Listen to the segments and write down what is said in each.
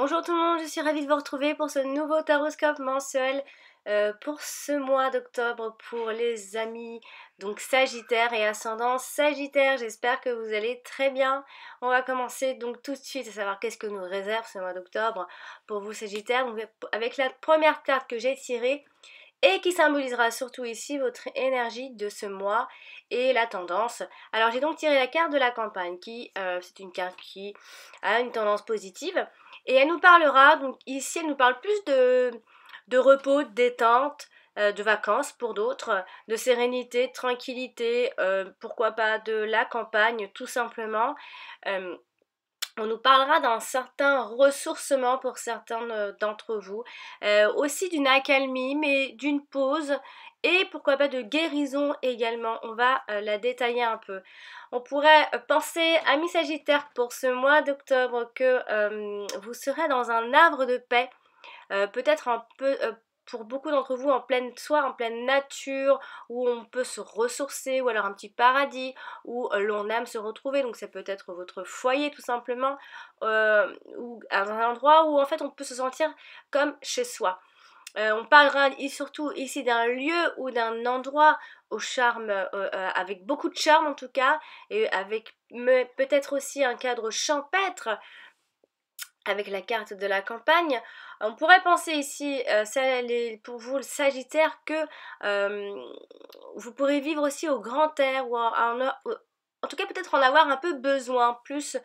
Bonjour tout le monde, je suis ravie de vous retrouver pour ce nouveau taroscope mensuel pour ce mois d'octobre pour les amis donc Sagittaire et ascendant Sagittaire. J'espère que vous allez très bien. On va commencer donc tout de suite à savoir qu'est-ce que nous réserve ce mois d'octobre pour vous Sagittaire. Donc, avec la première carte que j'ai tirée et qui symbolisera surtout ici votre énergie de ce mois et la tendance. Alors j'ai donc tiré la carte de la campagne qui c'est une carte qui a une tendance positive et elle nous parlera, donc ici elle nous parle plus de repos, de détente, de vacances pour d'autres, de sérénité, de tranquillité, pourquoi pas de la campagne tout simplement. Euh, on nous parlera d'un certain ressourcement pour certains d'entre vous, aussi d'une accalmie, mais d'une pause et pourquoi pas de guérison également. On va la détailler un peu. On pourrait penser, amis Sagittaires, pour ce mois d'octobre, que vous serez dans un havre de paix, peut-être un peu pour beaucoup d'entre vous soit en pleine nature, où on peut se ressourcer, ou alors un petit paradis, où l'on aime se retrouver, donc ça peut être votre foyer tout simplement, ou à un endroit où en fait on peut se sentir comme chez soi. On parlera surtout ici d'un lieu ou d'un endroit au charme, avec beaucoup de charme en tout cas, et avec peut-être aussi un cadre champêtre, avec la carte de la campagne. On pourrait penser ici, pour vous le Sagittaire, que vous pourrez vivre aussi au grand air ou en tout cas peut-être en avoir un peu besoin plus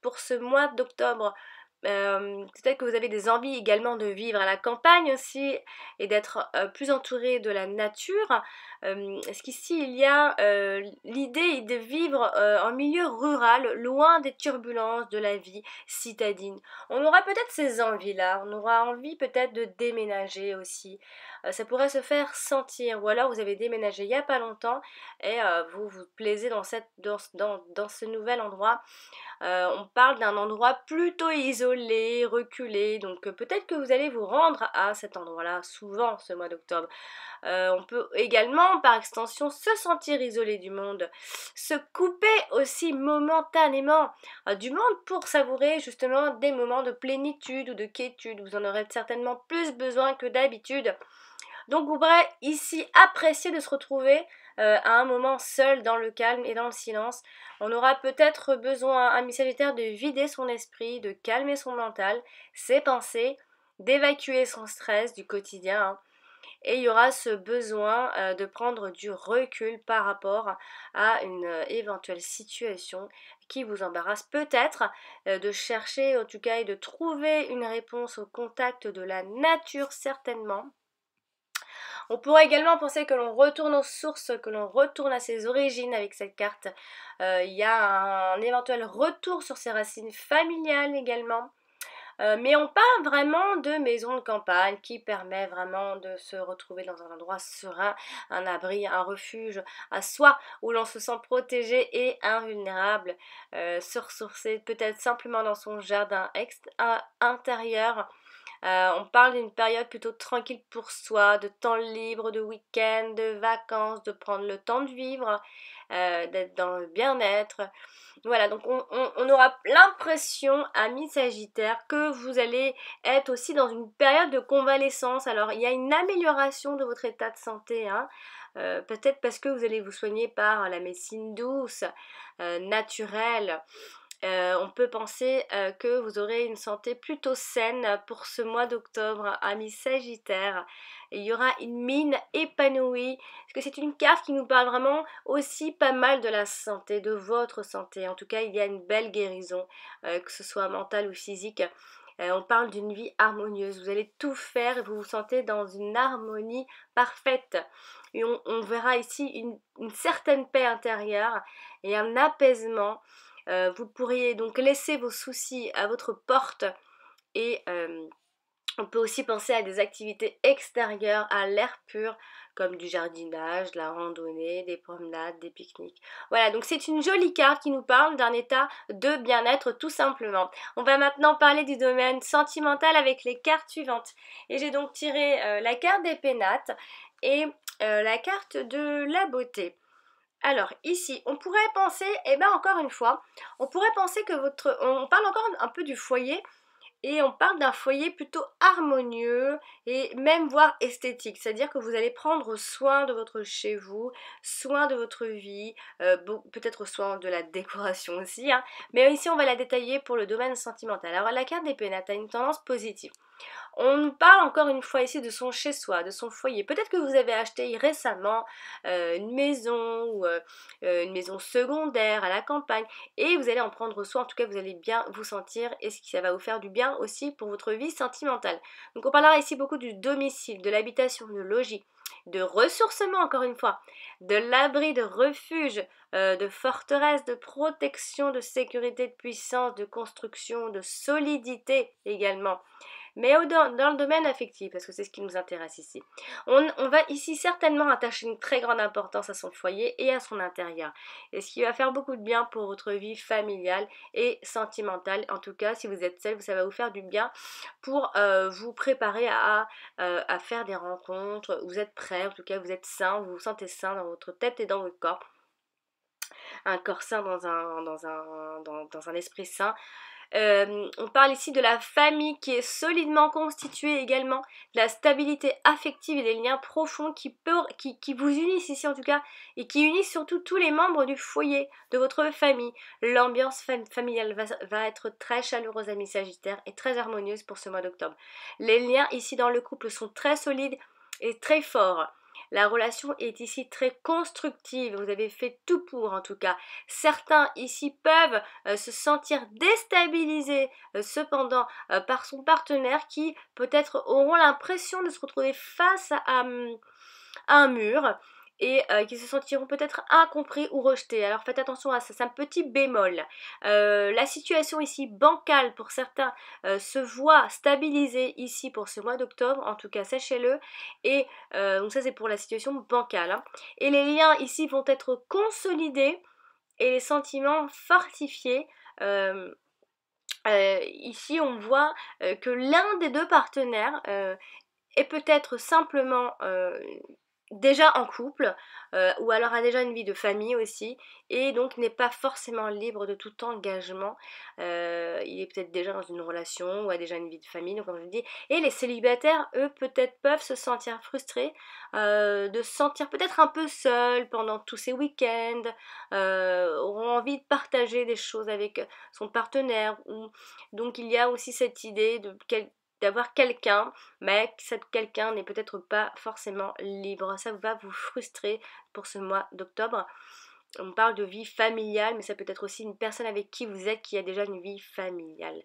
pour ce mois d'octobre. Peut-être que vous avez des envies également de vivre à la campagne aussi et d'être plus entouré de la nature. Est-ce qu'ici il y a l'idée de vivre en milieu rural, loin des turbulences de la vie citadine. On aura peut-être ces envies-là, on aura envie peut-être de déménager aussi. Ça pourrait se faire sentir, ou alors vous avez déménagé il n'y a pas longtemps et vous vous plaisez dans ce nouvel endroit. On parle d'un endroit plutôt isolé, reculé, donc peut-être que vous allez vous rendre à cet endroit-là souvent ce mois d'octobre. On peut également, par extension, se sentir isolé du monde, se couper aussi momentanément du monde pour savourer justement des moments de plénitude ou de quiétude. Vous en aurez certainement plus besoin que d'habitude. Donc vous pourrez ici apprécier de se retrouver à un moment seul dans le calme et dans le silence. On aura peut-être besoin, un Sagittaire, de vider son esprit, de calmer son mental, ses pensées, d'évacuer son stress du quotidien, hein. Et il y aura ce besoin de prendre du recul par rapport à une éventuelle situation qui vous embarrasse peut-être, de chercher en tout cas et de trouver une réponse au contact de la nature certainement. On pourrait également penser que l'on retourne aux sources, que l'on retourne à ses origines avec cette carte. Il y a un éventuel retour sur ses racines familiales également. Mais on parle vraiment de maison de campagne qui permet vraiment de se retrouver dans un endroit serein, un abri, un refuge à soi où l'on se sent protégé et invulnérable, se ressourcer peut-être simplement dans son jardin intérieur. On parle d'une période plutôt tranquille pour soi, de temps libre, de week-end, de vacances, de prendre le temps de vivre, d'être dans le bien-être. Voilà, donc on aura l'impression, amis Sagittaire, que vous allez être aussi dans une période de convalescence. Alors, il y a une amélioration de votre état de santé, hein. Peut-être parce que vous allez vous soigner par la médecine douce, naturelle. On peut penser que vous aurez une santé plutôt saine pour ce mois d'octobre, amis Sagittaire. Il y aura une mine épanouie, parce que c'est une carte qui nous parle vraiment aussi pas mal de la santé, de votre santé. En tout cas, il y a une belle guérison, que ce soit mentale ou physique. On parle d'une vie harmonieuse. Vous allez tout faire et vous vous sentez dans une harmonie parfaite. Et on verra ici une certaine paix intérieure et un apaisement. Vous pourriez donc laisser vos soucis à votre porte et on peut aussi penser à des activités extérieures, à l'air pur, comme du jardinage, de la randonnée, des promenades, des pique-niques. Voilà, donc c'est une jolie carte qui nous parle d'un état de bien-être tout simplement. On va maintenant parler du domaine sentimental avec les cartes suivantes. Et j'ai donc tiré la carte des pénates et la carte de la beauté. Alors ici, on pourrait penser, et bien encore une fois, on pourrait penser que on parle encore un peu du foyer Et on parle d'un foyer plutôt harmonieux et même voire esthétique, c'est-à-dire que vous allez prendre soin de votre chez vous, soin de votre vie, peut-être soin de la décoration aussi, hein, mais ici on va la détailler pour le domaine sentimental. Alors la carte des pénates a une tendance positive. On parle encore une fois ici de son chez-soi, de son foyer. Peut-être que vous avez acheté récemment une maison ou une maison secondaire à la campagne et vous allez en prendre soin. En tout cas, vous allez bien vous sentir et ça va vous faire du bien aussi pour votre vie sentimentale. Donc on parlera ici beaucoup du domicile, de l'habitation, de logis, de ressourcement encore une fois, de l'abri, de refuge, de forteresse, de protection, de sécurité, de puissance, de construction, de solidité également. Mais dans le domaine affectif, parce que c'est ce qui nous intéresse ici. On va ici certainement attacher une très grande importance à son foyer et à son intérieur. Et ce qui va faire beaucoup de bien pour votre vie familiale et sentimentale. En tout cas, si vous êtes seul, ça va vous faire du bien pour vous préparer à faire des rencontres. Vous êtes prêt, en tout cas vous êtes sain, vous vous sentez sain dans votre tête et dans votre corps. Un corps sain dans un esprit sain. On parle ici de la famille qui est solidement constituée également, de la stabilité affective et des liens profonds qui vous unissent ici en tout cas, et qui unissent surtout tous les membres du foyer, de votre famille. L'ambiance familiale va être très chaleureuse, amis Sagittaires, et très harmonieuse pour ce mois d'octobre. Les liens ici dans le couple sont très solides et très forts. La relation est ici très constructive, vous avez fait tout pour en tout cas. Certains ici peuvent se sentir déstabilisés cependant par son partenaire qui peut-être auront l'impression de se retrouver face à un mur et qui se sentiront peut-être incompris ou rejetés. Alors faites attention à ça, c'est un petit bémol. La situation ici bancale pour certains se voit stabilisée ici pour ce mois d'octobre, en tout cas sachez-le. Et donc ça c'est pour la situation bancale, hein. Et les liens ici vont être consolidés et les sentiments fortifiés. Ici on voit que l'un des deux partenaires est peut-être simplement déjà en couple ou alors a déjà une vie de famille aussi et donc n'est pas forcément libre de tout engagement. Il est peut-être déjà dans une relation ou a déjà une vie de famille, donc comme je dis. Et les célibataires, eux, peut-être peuvent se sentir frustrés, de se sentir peut-être un peu seuls pendant tous ces week-ends, auront envie de partager des choses avec son partenaire. Donc il y a aussi cette idée d'avoir quelqu'un, mais cette quelqu'un n'est peut-être pas forcément libre. Ça va vous frustrer pour ce mois d'octobre. On parle de vie familiale, mais ça peut être aussi une personne avec qui vous êtes qui a déjà une vie familiale.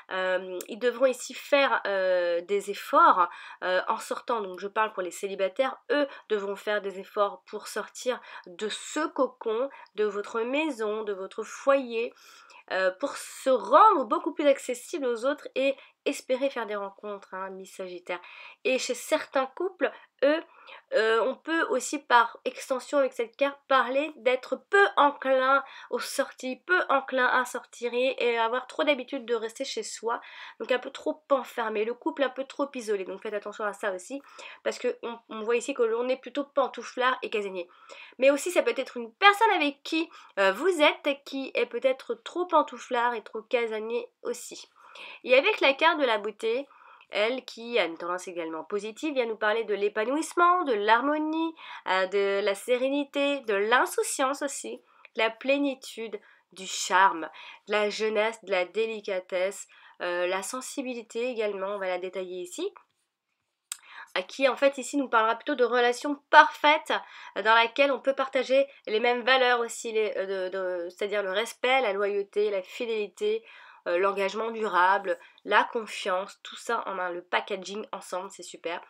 Ils devront ici faire des efforts en sortant, donc je parle pour les célibataires, eux devront faire des efforts pour sortir de ce cocon, de votre maison, de votre foyer, pour se rendre beaucoup plus accessible aux autres et espérer faire des rencontres, hein, Miss Sagittaire. Et chez certains couples, eux, on peut aussi par extension avec cette carte parler d'être peu enclin aux sorties, peu enclin à sortir et avoir trop d'habitude de rester chez soi, donc un peu trop enfermé, le couple un peu trop isolé, donc faites attention à ça aussi, parce qu'on voit ici que l'on est plutôt pantouflard et casanier. Mais aussi ça peut être une personne avec qui vous êtes, qui est peut-être trop pantouflard et trop casanier aussi. Et avec la carte de la beauté, elle qui a une tendance également positive, vient nous parler de l'épanouissement, de l'harmonie, de la sérénité, de l'insouciance aussi, de la plénitude, du charme, de la jeunesse, de la délicatesse, la sensibilité également, on va la détailler ici. Qui en fait ici nous parlera plutôt de relations parfaites dans laquelle on peut partager les mêmes valeurs aussi, c'est-à-dire le respect, la loyauté, la fidélité, l'engagement durable, la confiance, tout ça en un, le packaging ensemble, c'est super.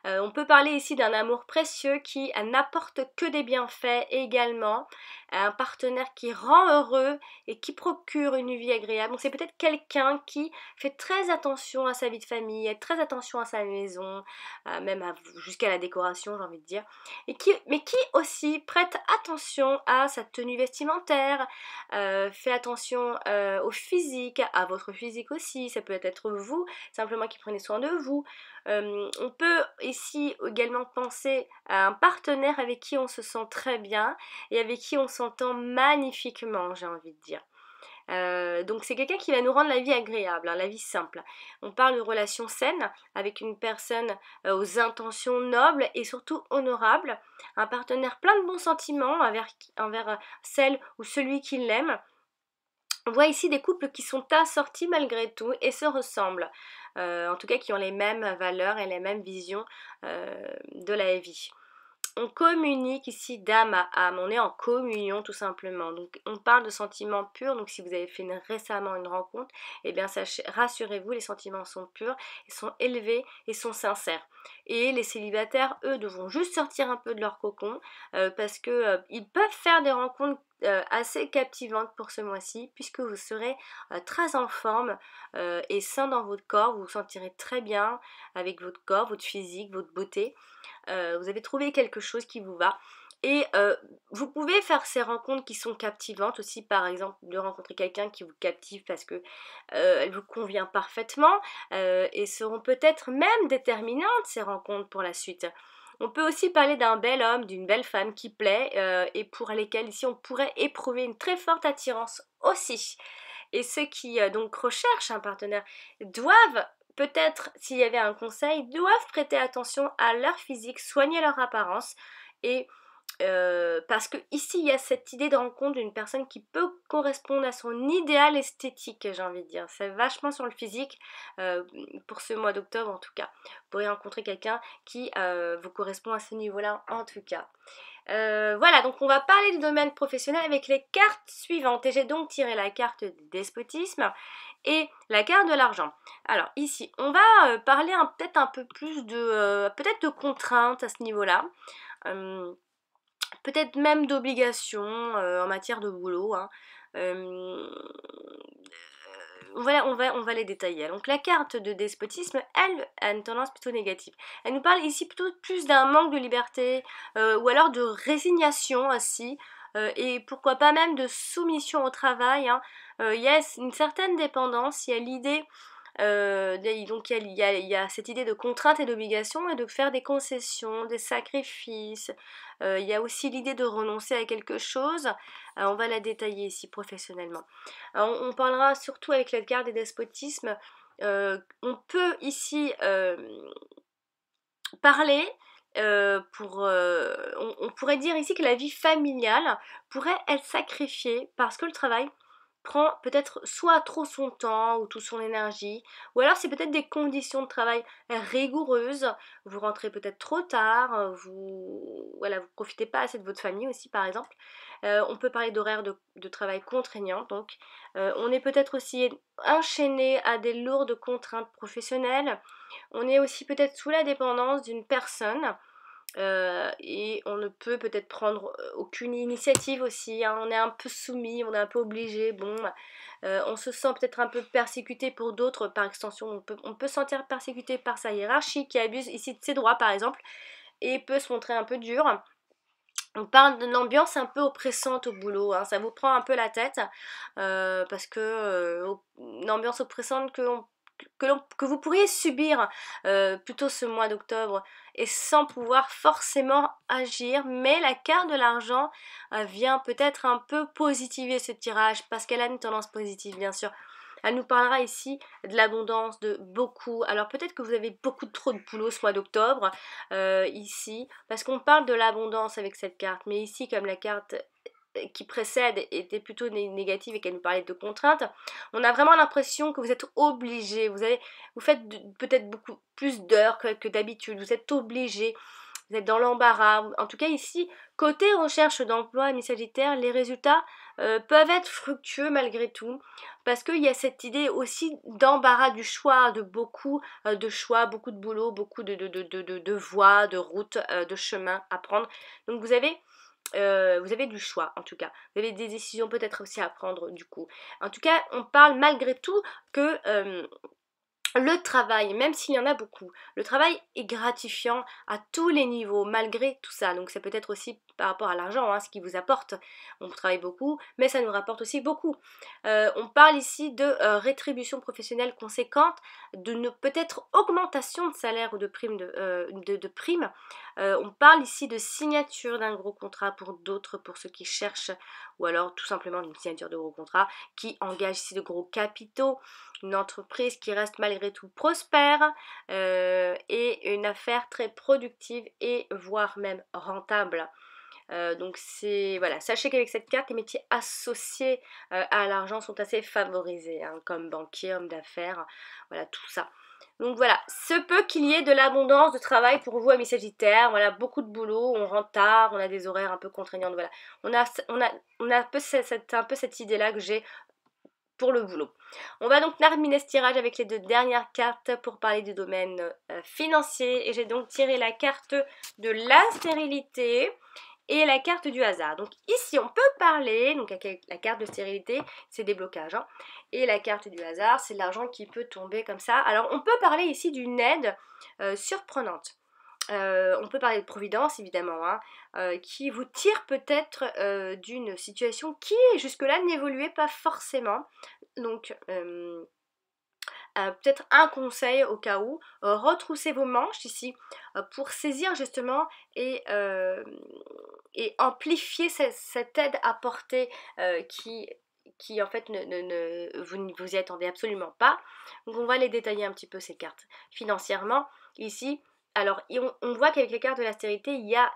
On peut parler ici d'un amour précieux qui n'apporte que des bienfaits également, un partenaire qui rend heureux et qui procure une vie agréable. Donc c'est peut-être quelqu'un qui fait très attention à sa vie de famille, très attention à sa maison, même jusqu'à la décoration, j'ai envie de dire, mais qui aussi prête attention à sa tenue vestimentaire, fait attention au physique, à votre physique aussi, ça peut être vous, simplement qui prenez soin de vous. On peut ici également penser à un partenaire avec qui on se sent très bien et avec qui on s'entend magnifiquement, j'ai envie de dire. Donc c'est quelqu'un qui va nous rendre la vie agréable, hein, la vie simple. On parle de relations saines avec une personne aux intentions nobles et surtout honorables, un partenaire plein de bons sentiments envers celle ou celui qui l'aime. On voit ici des couples qui sont assortis malgré tout et se ressemblent, en tout cas qui ont les mêmes valeurs et les mêmes visions de la vie. On communique ici d'âme à âme, on est en communion tout simplement. Donc on parle de sentiments purs, donc si vous avez fait récemment une rencontre, eh bien rassurez-vous, les sentiments sont purs, ils sont élevés et sont sincères. Et les célibataires, eux, devront juste sortir un peu de leur cocon parce que ils peuvent faire des rencontres assez captivantes pour ce mois-ci, puisque vous serez très en forme et sain dans votre corps, vous vous sentirez très bien avec votre corps, votre physique, votre beauté. Vous avez trouvé quelque chose qui vous va. Et vous pouvez faire ces rencontres qui sont captivantes aussi, par exemple de rencontrer quelqu'un qui vous captive parce que elle vous convient parfaitement et seront peut-être même déterminantes ces rencontres pour la suite. On peut aussi parler d'un bel homme, d'une belle femme qui plaît et pour lesquels ici on pourrait éprouver une très forte attirance aussi. Et ceux qui donc recherchent un partenaire doivent peut-être, s'il y avait un conseil, doivent prêter attention à leur physique, soigner leur apparence et parce que ici il y a cette idée de rencontre d'une personne qui peut correspondre à son idéal esthétique, j'ai envie de dire. C'est vachement sur le physique pour ce mois d'octobre en tout cas. Vous pourrez rencontrer quelqu'un qui vous correspond à ce niveau-là en tout cas. Voilà, donc on va parler du domaine professionnel avec les cartes suivantes. Et j'ai donc tiré la carte du despotisme et la carte de l'argent. Alors ici, on va parler peut-être un peu plus peut-être de contraintes à ce niveau-là. Peut-être même d'obligations en matière de boulot. Hein. On va les détailler. Donc la carte de despotisme, elle a une tendance plutôt négative. Elle nous parle ici plutôt plus d'un manque de liberté ou alors de résignation aussi. Et pourquoi pas même de soumission au travail. Hein. Il y a une certaine dépendance, il y a l'idée donc il y a cette idée de contrainte et d'obligation et de faire des concessions, des sacrifices. Il y a aussi l'idée de renoncer à quelque chose. On va la détailler ici professionnellement. On parlera surtout avec la carte des despotismes. On peut ici parler on pourrait dire ici que la vie familiale pourrait être sacrifiée parce que le travail prend peut-être soit trop son temps ou toute son énergie, ou alors c'est peut-être des conditions de travail rigoureuses, vous rentrez peut-être trop tard, vous profitez pas assez de votre famille aussi par exemple. On peut parler d'horaires de travail contraignants, donc on est peut-être aussi enchaîné à des lourdes contraintes professionnelles, on est aussi peut-être sous la dépendance d'une personne et on ne peut peut-être prendre aucune initiative aussi, hein. On est un peu soumis, on est un peu obligé, bon, on se sent peut-être un peu persécuté pour d'autres, par extension, on peut se sentir persécuté par sa hiérarchie qui abuse ici de ses droits par exemple, et peut se montrer un peu dur. On parle d'une ambiance un peu oppressante au boulot, hein. Ça vous prend un peu la tête, parce que une ambiance oppressante que vous pourriez subir plutôt ce mois d'octobre et sans pouvoir forcément agir, mais la carte de l'argent vient peut-être un peu positiver ce tirage parce qu'elle a une tendance positive bien sûr. Elle nous parlera ici de l'abondance, de beaucoup. Alors peut-être que vous avez beaucoup trop de boulot ce mois d'octobre ici, parce qu'on parle de l'abondance avec cette carte, mais ici comme la carte qui précède était plutôt négative et qu'elle nous parlait de contraintes, on a vraiment l'impression que vous êtes obligé, vous faites peut-être beaucoup plus d'heures que d'habitude, vous êtes obligé, vous êtes dans l'embarras. En tout cas ici, côté recherche d'emploi, ami Sagittaire, les résultats peuvent être fructueux malgré tout, parce qu'il y a cette idée aussi d'embarras du choix, de beaucoup de choix, beaucoup de boulot, beaucoup de voies, de routes, de chemins à prendre. Donc vous avez du choix en tout cas, vous avez des décisions peut-être aussi à prendre du coup. En tout cas, on parle malgré tout que Le travail, même s'il y en a beaucoup, le travail est gratifiant à tous les niveaux, malgré tout ça. Donc ça peut être aussi par rapport à l'argent, hein, ce qui vous apporte. On travaille beaucoup, mais ça nous rapporte aussi beaucoup. On parle ici de rétribution professionnelle conséquente, de peut-être augmentation de salaire ou de prime. De prime. On parle ici de signature d'un gros contrat pour d'autres, pour ceux qui cherchent, ou alors tout simplement d'une signature de gros contrat qui engage ici de gros capitaux, une entreprise qui reste malgré tout prospère et une affaire très productive et voire même rentable. Donc c'est voilà, sachez qu'avec cette carte, les métiers associés à l'argent sont assez favorisés, hein, comme banquier, homme d'affaires, voilà tout ça. Donc voilà, se peut qu'il y ait de l'abondance de travail pour vous, amis Sagittaires. Voilà, beaucoup de boulot, on rentre tard, on a des horaires un peu contraignantes. Voilà, on a un peu cette idée-là que j'ai pour le boulot. On va donc terminer ce tirage avec les 2 dernières cartes pour parler du domaine financier. Et j'ai donc tiré la carte de la stérilité et la carte du hasard. Donc ici on peut parler, donc la carte de stérilité c'est des blocages, hein, et la carte du hasard c'est l'argent qui peut tomber comme ça. Alors on peut parler ici d'une aide surprenante. On peut parler de providence évidemment, hein, qui vous tire peut-être d'une situation qui jusque-là n'évoluait pas forcément. Donc peut-être un conseil au cas où, retroussez vos manches ici pour saisir justement et amplifier cette aide apportée qui en fait vous ne vous y attendez absolument pas. Donc on va les détailler un petit peu ces cartes financièrement ici. Alors, on voit qu'avec les cartes de l'austérité, il y a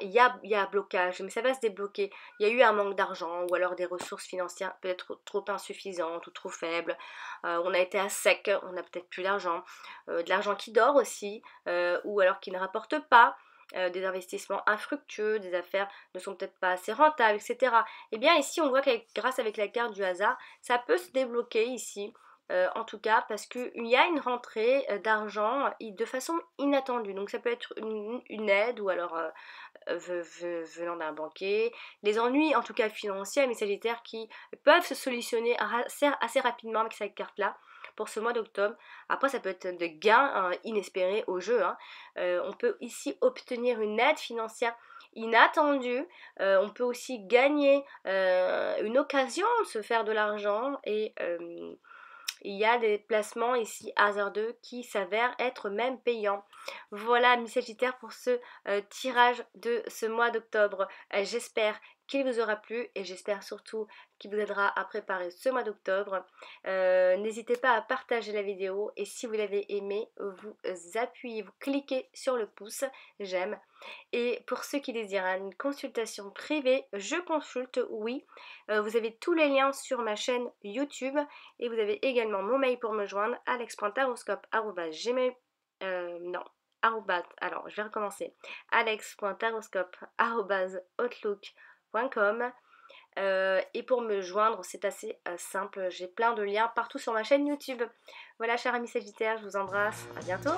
blocage, mais ça va se débloquer. Il y a eu un manque d'argent ou alors des ressources financières peut-être trop insuffisantes ou trop faibles. On a été à sec, on n'a peut-être plus d'argent. De l'argent qui dort aussi, ou alors qui ne rapporte pas. Des investissements infructueux, des affaires ne sont peut-être pas assez rentables, etc. Et bien ici, on voit que grâce avec la carte du hasard, ça peut se débloquer ici. En tout cas parce qu'il y a une rentrée d'argent de façon inattendue. Donc ça peut être une aide ou alors venant d'un banquier. Les ennuis en tout cas financiers, mais sagittaires qui peuvent se solutionner assez rapidement avec cette carte-là pour ce mois d'octobre. Après ça peut être de gains inespérés au jeu, hein. On peut ici obtenir une aide financière inattendue. On peut aussi gagner une occasion de se faire de l'argent et il y a des placements ici hasardeux qui s'avèrent être même payants. Voilà mes Sagittaires pour ce tirage de ce mois d'octobre. J'espère qu'il vous aura plu et j'espère surtout qu'il vous aidera à préparer ce mois d'octobre. N'hésitez pas à partager la vidéo et si vous l'avez aimé, vous appuyez, vous cliquez sur le pouce j'aime. Et pour ceux qui désirent une consultation privée, je consulte, oui. Vous avez tous les liens sur ma chaîne YouTube et vous avez également mon mail pour me joindre, alex.taroscope@gmail. Non. Alors je vais recommencer. alex.taroscope@outlook.com. Et pour me joindre, c'est assez simple. J'ai plein de liens partout sur ma chaîne YouTube. Voilà, chers amis Sagittaires, je vous embrasse. À bientôt.